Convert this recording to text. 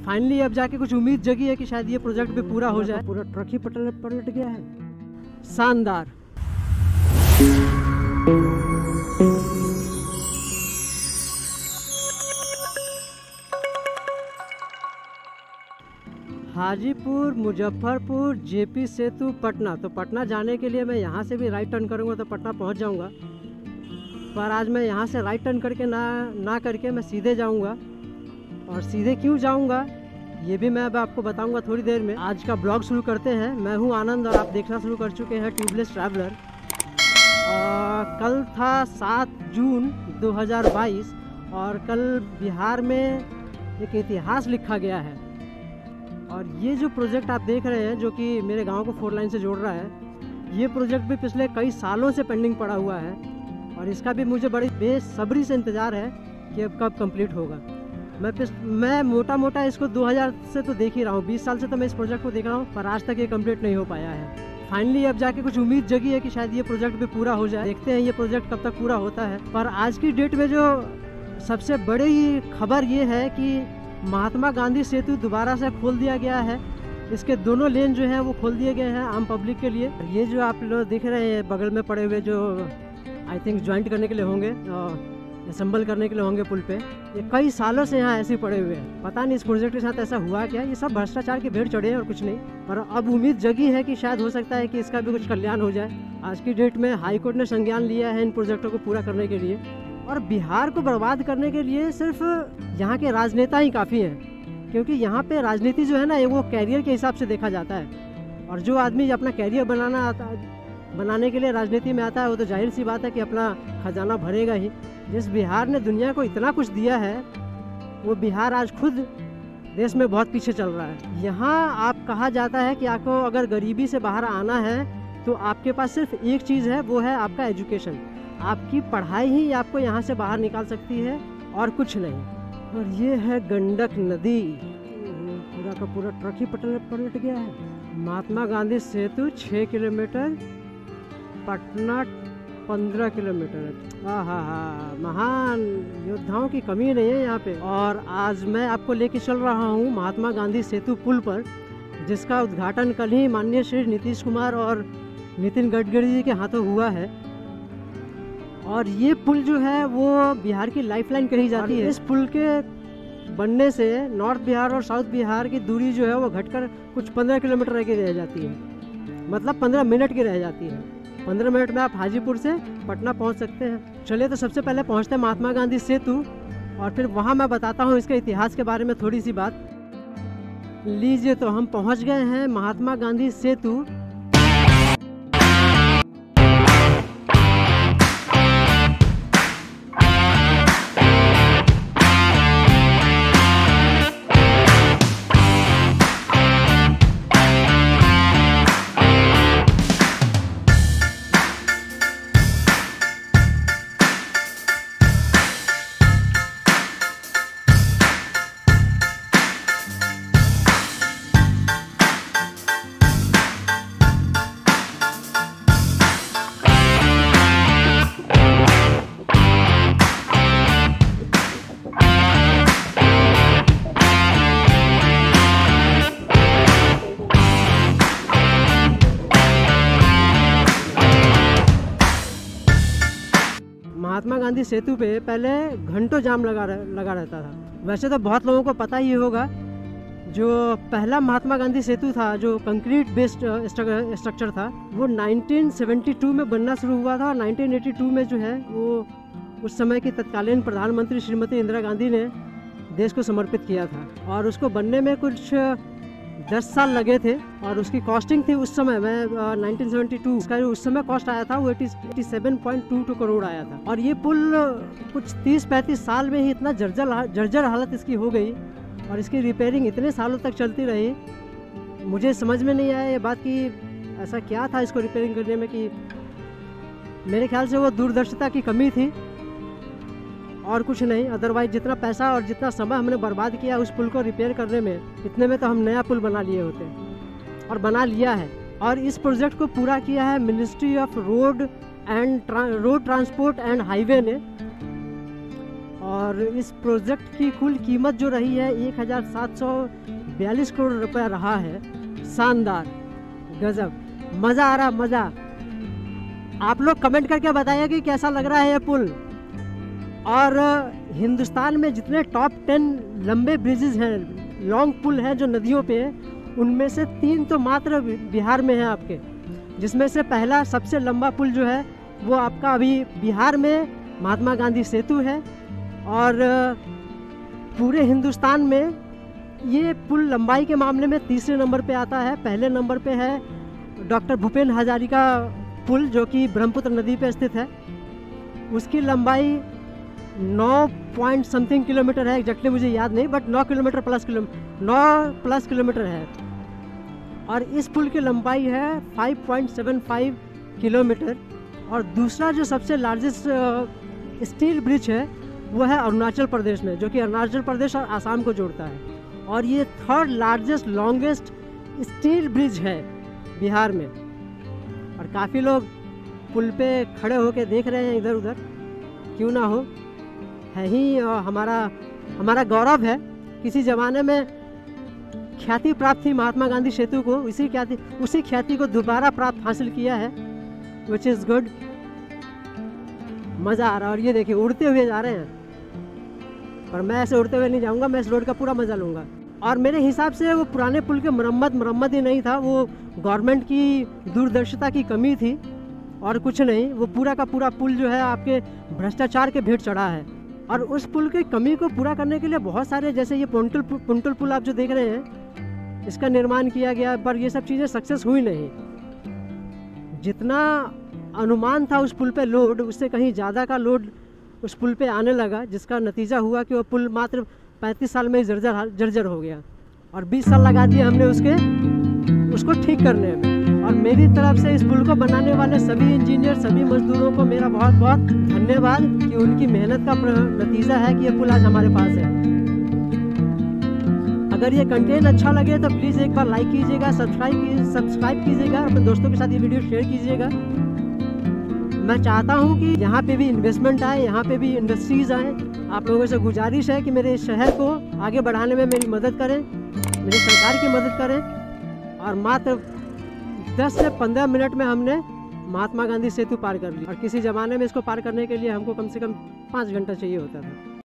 Finally अब जाके कुछ उम्मीद जगी है कि शायद ये प्रोजेक्ट भी पूरा हो जाए। पूरा ट्रक ही पलट गया है। शानदार। हाजीपुर, मुजफ्फरपुर, जेपी सेतु, पटना। तो पटना जाने के लिए मैं यहाँ से भी राइट टर्न करूँगा तो पटना पहुँच जाऊँगा। पर आज मैं यहाँ से राइट टर्न करके ना करके मैं सीधे जाऊँगा। और सीधे क्यों जाऊँगा ये भी मैं अब आपको बताऊँगा थोड़ी देर में। आज का ब्लॉग शुरू करते हैं। मैं हूँ आनंद और आप देखना शुरू कर चुके हैं ट्यूबलेस ट्रैवलर। कल था 7 जून 2022 और कल बिहार में एक इतिहास लिखा गया है। और ये जो प्रोजेक्ट आप देख रहे हैं जो कि मेरे गांव को 4 लाइन से जोड़ रहा है, ये प्रोजेक्ट भी पिछले कई सालों से पेंडिंग पड़ा हुआ है और इसका भी मुझे बड़ी बेसब्री से इंतज़ार है कि अब कब कंप्लीट होगा। मैं मोटा इसको 2000 से तो देख ही रहा हूँ, 20 साल से तो मैं इस प्रोजेक्ट को देख रहा हूँ, पर आज तक ये कंप्लीट नहीं हो पाया है। फाइनली अब जाके कुछ उम्मीद जगी है कि शायद ये प्रोजेक्ट भी पूरा हो जाए। देखते हैं ये प्रोजेक्ट कब तक पूरा होता है। पर आज की डेट में जो सबसे बड़ी खबर ये है कि महात्मा गांधी सेतु दोबारा से खोल दिया गया है। इसके दोनों लेन जो है वो खोल दिए गए हैं आम पब्लिक के लिए। ये जो आप लोग देख रहे हैं बगल में पड़े हुए जो आई थिंक ज्वाइंट करने के लिए होंगे, असेंबल करने के लिए होंगे पुल पे, ये कई सालों से यहाँ ऐसे पड़े हुए हैं। पता नहीं इस प्रोजेक्ट के साथ ऐसा हुआ क्या। ये सब भ्रष्टाचार के भेड़ चढ़े हैं और कुछ नहीं। पर अब उम्मीद जगी है कि शायद हो सकता है कि इसका भी कुछ कल्याण हो जाए। आज की डेट में हाई कोर्ट ने संज्ञान लिया है इन प्रोजेक्टों को पूरा करने के लिए। और बिहार को बर्बाद करने के लिए सिर्फ यहाँ के राजनेता ही काफ़ी हैं, क्योंकि यहाँ पे राजनीति जो है ना वो कैरियर के हिसाब से देखा जाता है। और जो आदमी अपना कैरियर बनाने के लिए राजनीति में आता है वो तो जाहिर सी बात है कि अपना खजाना भरेगा ही। जिस बिहार ने दुनिया को इतना कुछ दिया है वो बिहार आज खुद देश में बहुत पीछे चल रहा है। यहाँ आप कहा जाता है कि आपको अगर गरीबी से बाहर आना है तो आपके पास सिर्फ एक चीज़ है, वो है आपका एजुकेशन। आपकी पढ़ाई ही आपको यहाँ से बाहर निकाल सकती है और कुछ नहीं। और ये है गंडक नदी। पूरा का पूरा ट्रक ही पलट गया है। महात्मा गांधी सेतु 6 किलोमीटर, पटना 15 किलोमीटर। हाँ, महान योद्धाओं की कमी नहीं है यहाँ पे। और आज मैं आपको लेके चल रहा हूँ महात्मा गांधी सेतु पुल पर, जिसका उद्घाटन कल ही माननीय श्री नीतीश कुमार और नितिन गडकरी जी के हाथों हुआ है। और ये पुल जो है वो बिहार की लाइफलाइन कही जाती है। इस पुल के बनने से नॉर्थ बिहार और साउथ बिहार की दूरी जो है वो घटकर कुछ 15 किलोमीटर की रह जाती है, मतलब 15 मिनट की रह जाती है। 15 मिनट में आप हाजीपुर से पटना पहुंच सकते हैं। चलिए तो सबसे पहले पहुंचते हैं महात्मा गांधी सेतु और फिर वहां मैं बताता हूं इसके इतिहास के बारे में थोड़ी सी बात। लीजिए तो हम पहुंच गए हैं महात्मा गांधी सेतु। महात्मा गांधी सेतु पे पहले घंटों जाम लगा रहता था। वैसे तो बहुत लोगों को पता ही होगा, जो पहला महात्मा गांधी सेतु था जो कंक्रीट बेस्ड स्ट्रक्चर था वो 1972 में बनना शुरू हुआ था। और 1982 में जो है वो उस समय की तत्कालीन प्रधानमंत्री श्रीमती इंदिरा गांधी ने देश को समर्पित किया था। और उसको बनने में कुछ 10 साल लगे थे और उसकी कॉस्टिंग थी उस समय में 1972 उसका जो उस समय कॉस्ट आया था वो 87.22 करोड़ आया था। और ये पुल कुछ 30-35 साल में ही इतना जर्जर हालत इसकी हो गई और इसकी रिपेयरिंग इतने सालों तक चलती रही। मुझे समझ में नहीं आया ये बात कि ऐसा क्या था इसको रिपेयरिंग करने में, कि मेरे ख्याल से वो दूरदर्शिता की कमी थी और कुछ नहीं। अदरवाइज जितना पैसा और जितना समय हमने बर्बाद किया उस पुल को रिपेयर करने में, इतने में तो हम नया पुल बना लिए होते और बना लिया है। और इस प्रोजेक्ट को पूरा किया है ministry of road transport and highway ने। और इस प्रोजेक्ट की कुल कीमत जो रही है 1742 करोड़ रुपया रहा है। शानदार, गजब, मज़ा आ रहा, मज़ा। आप लोग कमेंट करके बताइए कि कैसा लग रहा है ये पुल। और हिंदुस्तान में जितने टॉप 10 लंबे ब्रिजेज हैं, लॉन्ग पुल हैं जो नदियों पे, उनमें से 3 तो मात्र बिहार में है आपके। जिसमें से पहला सबसे लंबा पुल जो है वो आपका अभी बिहार में महात्मा गांधी सेतु है। और पूरे हिंदुस्तान में ये पुल लंबाई के मामले में तीसरे नंबर पे आता है। पहले नंबर पे है डॉक्टर भूपेन हजारिका पुल जो कि ब्रह्मपुत्र नदी पे स्थित है। उसकी लंबाई 9 पॉइंट समथिंग किलोमीटर है, एग्जैक्टली मुझे याद नहीं, बट 9 प्लस किलोमीटर है। और इस पुल की लंबाई है 5.75 किलोमीटर। और दूसरा जो सबसे लार्जेस्ट स्टील ब्रिज है वो है अरुणाचल प्रदेश में, जो कि अरुणाचल प्रदेश और आसाम को जोड़ता है। और ये 3rd largest longest steel bridge है बिहार में। और काफ़ी लोग पुल पे खड़े होकर देख रहे हैं इधर उधर, क्यों ना हो, है ही हमारा गौरव है। किसी ज़माने में ख्याति प्राप्त थी महात्मा गांधी सेतु को, उसी ख्याति को दोबारा प्राप्त हासिल किया है, विच इज़ गुड। मज़ा आ रहा है। और ये देखिए उड़ते हुए जा रहे हैं, पर मैं ऐसे उड़ते हुए नहीं जाऊंगा, मैं इस रोड का पूरा मज़ा लूँगा। और मेरे हिसाब से वो पुराने पुल के मरम्मत ही नहीं था, वो गवर्नमेंट की दूरदर्शिता की कमी थी और कुछ नहीं। वो पूरा का पूरा पुल जो है आपके भ्रष्टाचार के भेंट चढ़ा है। और उस पुल की कमी को पूरा करने के लिए बहुत सारे, जैसे ये पुंटुल पुल आप जो देख रहे हैं, इसका निर्माण किया गया, पर ये सब चीज़ें सक्सेस हुई नहीं। जितना अनुमान था उस पुल पे लोड, उससे कहीं ज़्यादा का लोड उस पुल पे आने लगा, जिसका नतीजा हुआ कि वो पुल मात्र 35 साल में ही जर्जर हो गया। और 20 साल लगा दिए हमने उसको ठीक करने में। और मेरी तरफ से इस पुल को बनाने वाले सभी इंजीनियर, सभी मजदूरों को मेरा बहुत बहुत धन्यवाद कि उनकी मेहनत का नतीजा है कि ये पुल आज हमारे पास है। अगर ये कंटेंट अच्छा लगे तो प्लीज़ एक बार लाइक कीजिएगा, सब्सक्राइब कीजिएगा, अपने दोस्तों के साथ ये वीडियो शेयर कीजिएगा। मैं चाहता हूँ कि यहाँ पे भी इन्वेस्टमेंट आए, यहाँ पे भी इंडस्ट्रीज़ आए। आप लोगों से गुजारिश है कि मेरे इस शहर को आगे बढ़ाने में मेरी मदद करें, मेरी सरकार की मदद करें। और मात्र 10 से 15 मिनट में हमने महात्मा गांधी सेतु पार कर ली। और किसी ज़माने में इसको पार करने के लिए हमको कम से कम 5 घंटा चाहिए होता था।